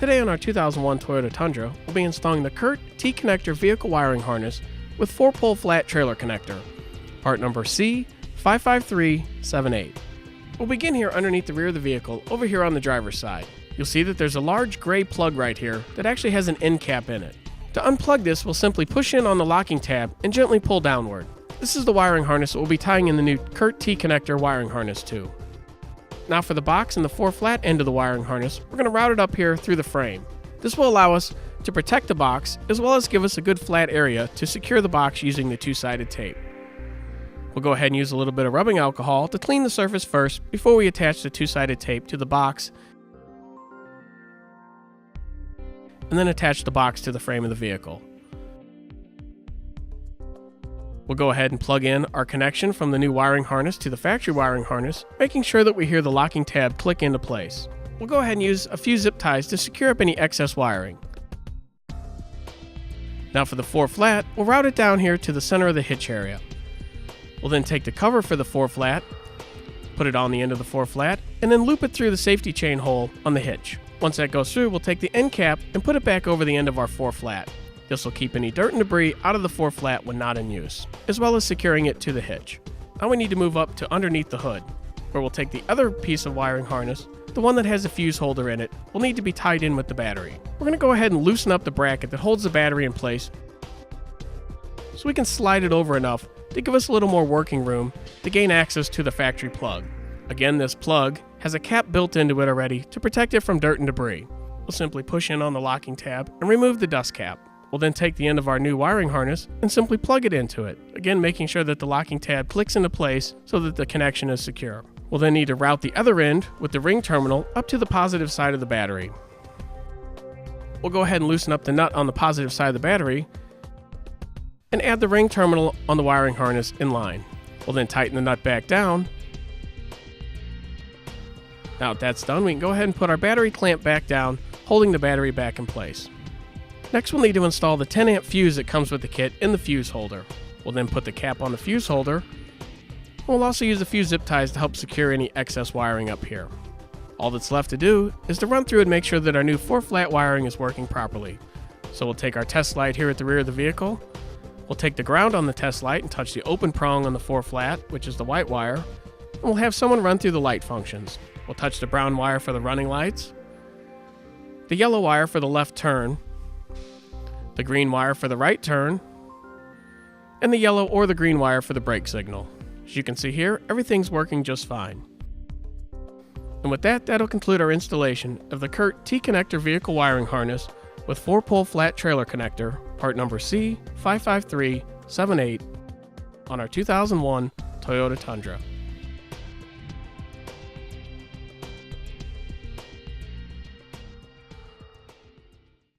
Today on our 2001 Toyota Tundra, we'll be installing the Curt T-Connector vehicle wiring harness with 4-pole flat trailer connector, part number C55378. We'll begin here underneath the rear of the vehicle, over here on the driver's side. You'll see that there's a large gray plug right here that actually has an end cap in it. To unplug this, we'll simply push in on the locking tab and gently pull downward. This is the wiring harness that we'll be tying in the new Curt T-Connector wiring harness to. Now for the box and the 4-flat end of the wiring harness, we're going to route it up here through the frame. This will allow us to protect the box as well as give us a good flat area to secure the box using the two-sided tape. We'll go ahead and use a little bit of rubbing alcohol to clean the surface first before we attach the two-sided tape to the box, and then attach the box to the frame of the vehicle. We'll go ahead and plug in our connection from the new wiring harness to the factory wiring harness, making sure that we hear the locking tab click into place. We'll go ahead and use a few zip ties to secure up any excess wiring. Now for the 4-flat, we'll route it down here to the center of the hitch area. We'll then take the cover for the 4-flat, put it on the end of the 4-flat, and then loop it through the safety chain hole on the hitch. Once that goes through, we'll take the end cap and put it back over the end of our 4-flat. This will keep any dirt and debris out of the 4-flat when not in use, as well as securing it to the hitch. Now we need to move up to underneath the hood, where we'll take the other piece of wiring harness, the one that has a fuse holder in it, will need to be tied in with the battery. We're going to go ahead and loosen up the bracket that holds the battery in place so we can slide it over enough to give us a little more working room to gain access to the factory plug. Again, this plug has a cap built into it already to protect it from dirt and debris. We'll simply push in on the locking tab and remove the dust cap. We'll then take the end of our new wiring harness and simply plug it into it, again making sure that the locking tab clicks into place so that the connection is secure. We'll then need to route the other end with the ring terminal up to the positive side of the battery. We'll go ahead and loosen up the nut on the positive side of the battery and add the ring terminal on the wiring harness in line. We'll then tighten the nut back down. Now that that's done, we can go ahead and put our battery clamp back down, holding the battery back in place. Next, we'll need to install the 10-amp fuse that comes with the kit in the fuse holder. We'll then put the cap on the fuse holder. We'll also use a few zip ties to help secure any excess wiring up here. All that's left to do is to run through and make sure that our new 4-flat wiring is working properly. So we'll take our test light here at the rear of the vehicle. We'll take the ground on the test light and touch the open prong on the 4-flat, which is the white wire, and we'll have someone run through the light functions. We'll touch the brown wire for the running lights, the yellow wire for the left turn, the green wire for the right turn, and the yellow or the green wire for the brake signal. As you can see here, everything's working just fine. And with that, that'll conclude our installation of the Curt T-Connector vehicle wiring harness with 4-pole flat trailer connector, part number C55378, on our 2001 Toyota Tundra.